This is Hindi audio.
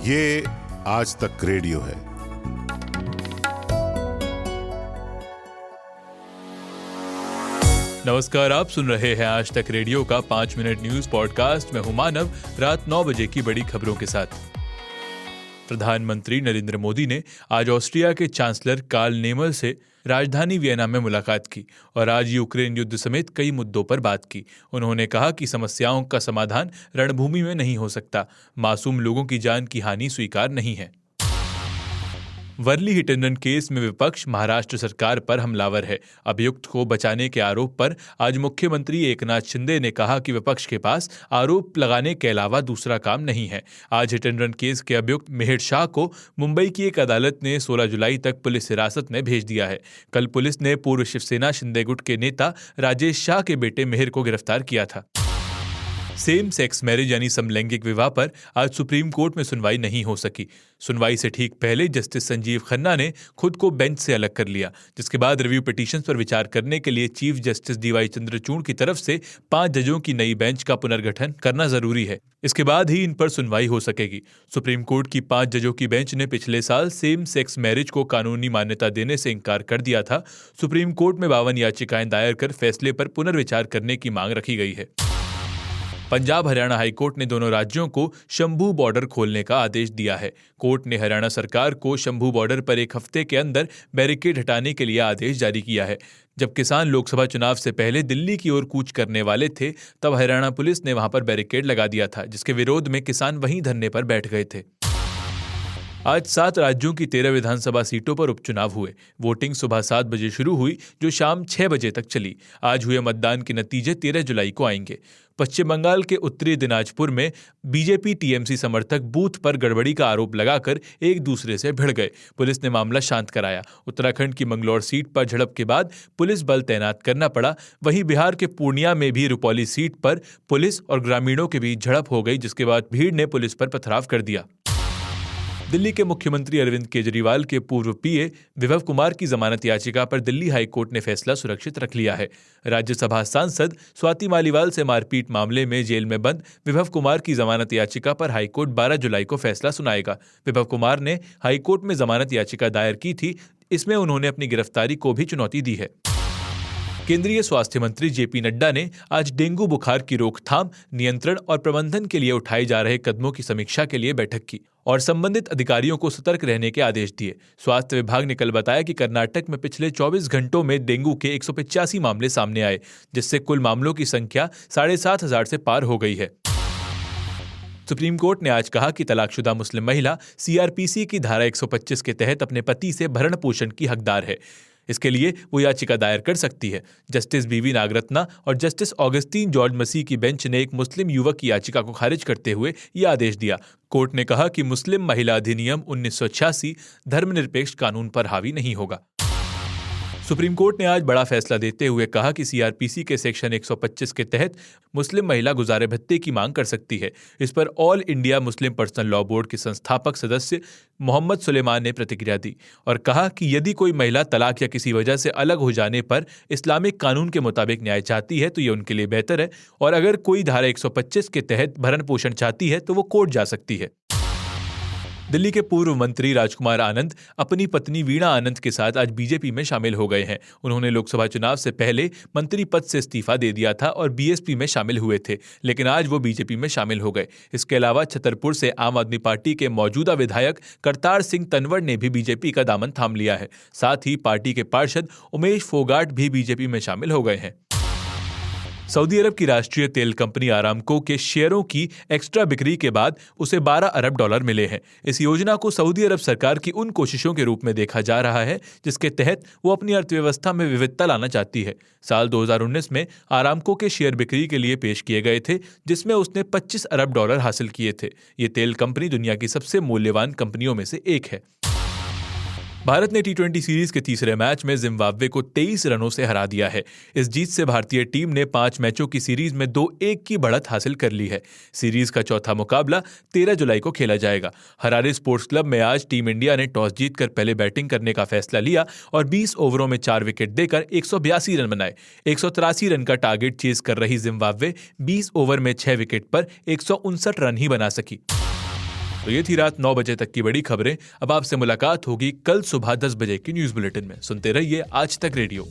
ये आज तक रेडियो है। नमस्कार, आप सुन रहे हैं आज तक रेडियो का 5 मिनट न्यूज पॉडकास्ट। मैं हूं मानव, रात 9 बजे की बड़ी खबरों के साथ। प्रधानमंत्री नरेंद्र मोदी ने आज ऑस्ट्रिया के चांसलर कार्ल नेमर से राजधानी वियना में मुलाकात की और आज यूक्रेन युद्ध समेत कई मुद्दों पर बात की। उन्होंने कहा कि समस्याओं का समाधान रणभूमि में नहीं हो सकता, मासूम लोगों की जान की हानि स्वीकार नहीं है। Worli hit and run case में विपक्ष महाराष्ट्र सरकार पर हमलावर है। अभियुक्त को बचाने के आरोप पर आज मुख्यमंत्री एकनाथ शिंदे ने कहा कि विपक्ष के पास आरोप लगाने के अलावा दूसरा काम नहीं है। आज हिट एंड रन केस के अभियुक्त मिहिर शाह को मुंबई की एक अदालत ने 16 जुलाई तक पुलिस हिरासत में भेज दिया है। कल पुलिस ने पूर्व शिवसेना शिंदे गुट के नेता राजेश शाह के बेटे मिहिर को गिरफ्तार किया था। सेम सेक्स मैरिज यानी समलैंगिक विवाह पर आज सुप्रीम कोर्ट में सुनवाई नहीं हो सकी। सुनवाई से ठीक पहले जस्टिस संजीव खन्ना ने खुद को बेंच से अलग कर लिया, जिसके बाद रिव्यू पिटीशंस पर विचार करने के लिए चीफ जस्टिस डीवाई चंद्रचूड़ की तरफ से 5 जजों की नई बेंच का पुनर्गठन करना जरूरी है। इसके बाद ही इन पर सुनवाई हो सकेगी। सुप्रीम कोर्ट की 5 जजों की बेंच ने पिछले साल सेम सेक्स मैरिज को कानूनी मान्यता देने से इंकार कर दिया था। सुप्रीम कोर्ट में 52 याचिकाएं दायर कर फैसले पर पुनर्विचार करने की मांग रखी गई है। पंजाब हरियाणा हाईकोर्ट ने दोनों राज्यों को शंभू बॉर्डर खोलने का आदेश दिया है। कोर्ट ने हरियाणा सरकार को शंभू बॉर्डर पर 1 हफ्ते के अंदर बैरिकेड हटाने के लिए आदेश जारी किया है। जब किसान लोकसभा चुनाव से पहले दिल्ली की ओर कूच करने वाले थे, तब हरियाणा पुलिस ने वहां पर बैरिकेड लगा दिया था, जिसके विरोध में किसान वहीं धरने पर बैठ गए थे। आज 7 राज्यों की 13 विधानसभा सीटों पर उपचुनाव हुए। वोटिंग सुबह 7 बजे शुरू हुई, जो शाम 6 बजे तक चली। आज हुए मतदान के नतीजे 13 जुलाई को आएंगे। पश्चिम बंगाल के उत्तरी दिनाजपुर में बीजेपी टीएमसी समर्थक बूथ पर गड़बड़ी का आरोप लगाकर एक दूसरे से भिड़ गए। पुलिस ने मामला शांत कराया। उत्तराखंड की मंगलौर सीट पर झड़प के बाद पुलिस बल तैनात करना पड़ा। वहीं बिहार के पूर्णिया में भी रुपौली सीट पर पुलिस और ग्रामीणों के बीच झड़प हो गई, जिसके बाद भीड़ ने पुलिस पर पथराव कर दिया। दिल्ली के मुख्यमंत्री अरविंद केजरीवाल के पूर्व पीए विभव कुमार की जमानत याचिका पर दिल्ली हाईकोर्ट ने फैसला सुरक्षित रख लिया है। राज्यसभा सांसद स्वाति मालीवाल से मारपीट मामले में जेल में बंद विभव कुमार की जमानत याचिका पर हाईकोर्ट 12 जुलाई को फैसला सुनाएगा। विभव कुमार ने हाईकोर्ट में जमानत याचिका दायर की थी। इसमें उन्होंने अपनी गिरफ्तारी को भी चुनौती दी है। केंद्रीय स्वास्थ्य मंत्री जेपी नड्डा ने आज डेंगू बुखार की रोकथाम, नियंत्रण और प्रबंधन के लिए उठाए जा रहे कदमों की समीक्षा के लिए बैठक की और संबंधित अधिकारियों को सतर्क रहने के आदेश दिए। स्वास्थ्य विभाग ने कल बताया कि कर्नाटक में पिछले 24 घंटों में डेंगू के 185 मामले सामने आए, जिससे कुल मामलों की संख्या 7,500 से पार हो गई है। सुप्रीम कोर्ट ने आज कहा कि तलाकशुदा मुस्लिम महिला सीआरपीसी की धारा 125 के तहत अपने पति से भरण पोषण की हकदार है। इसके लिए वो याचिका दायर कर सकती है। जस्टिस बीवी नागरत्ना और जस्टिस ऑगस्टीन जॉर्ज मसीह की बेंच ने एक मुस्लिम युवक की याचिका को खारिज करते हुए ये आदेश दिया। कोर्ट ने कहा कि मुस्लिम महिला अधिनियम 1986 धर्मनिरपेक्ष कानून पर हावी नहीं होगा। सुप्रीम कोर्ट ने आज बड़ा फैसला देते हुए कहा कि सीआरपीसी के सेक्शन 125 के तहत मुस्लिम महिला गुजारे भत्ते की मांग कर सकती है। इस पर all India Muslim personal law board के संस्थापक सदस्य मोहम्मद सुलेमान ने प्रतिक्रिया दी और कहा कि यदि कोई महिला तलाक या किसी वजह से अलग हो जाने पर इस्लामिक कानून के मुताबिक न्याय चाहती है तो ये उनके लिए बेहतर है, और अगर कोई धारा 125 के तहत भरण पोषण चाहती है तो वो कोर्ट जा सकती है। दिल्ली के पूर्व मंत्री राजकुमार आनंद अपनी पत्नी वीणा आनंद के साथ आज बीजेपी में शामिल हो गए हैं। उन्होंने लोकसभा चुनाव से पहले मंत्री पद से इस्तीफा दे दिया था और बीएसपी में शामिल हुए थे, लेकिन आज वो बीजेपी में शामिल हो गए। इसके अलावा छतरपुर से आम आदमी पार्टी के मौजूदा विधायक करतार सिंह तनवर ने भी बीजेपी का दामन थाम लिया है। साथ ही पार्टी के पार्षद उमेश फोगाट भी बीजेपी में शामिल हो गए हैं। सऊदी अरब की राष्ट्रीय तेल कंपनी आरामको के शेयरों की एक्स्ट्रा बिक्री के बाद उसे $12 अरब मिले हैं। इस योजना को सऊदी अरब सरकार की उन कोशिशों के रूप में देखा जा रहा है जिसके तहत वो अपनी अर्थव्यवस्था में विविधता लाना चाहती है। साल 2019 में आरामको के शेयर बिक्री के लिए पेश किए गए थे, जिसमें उसने $25 अरब हासिल किए थे। ये तेल कंपनी दुनिया की सबसे मूल्यवान कंपनियों में से एक है। भारत ने टी20 सीरीज के तीसरे मैच में जिम्बाब्वे को 23 रनों से हरा दिया है। इस जीत से भारतीय टीम ने 5 मैचों की सीरीज में 2-1 की बढ़त हासिल कर ली है। सीरीज का चौथा मुकाबला 13 जुलाई को खेला जाएगा। हरारे स्पोर्ट्स क्लब में आज टीम इंडिया ने टॉस जीतकर पहले बैटिंग करने का फैसला लिया और 20 ओवरों में 4 विकेट देकर 182 रन बनाए। 183 रन का टारगेट चेज कर रही जिम्बाब्वे 20 ओवर में 6 विकेट पर 159 रन ही बना सकी। तो ये थी रात 9 बजे तक की बड़ी खबरें। अब आपसे मुलाकात होगी कल सुबह 10 बजे की न्यूज बुलेटिन में। सुनते रहिए आज तक रेडियो।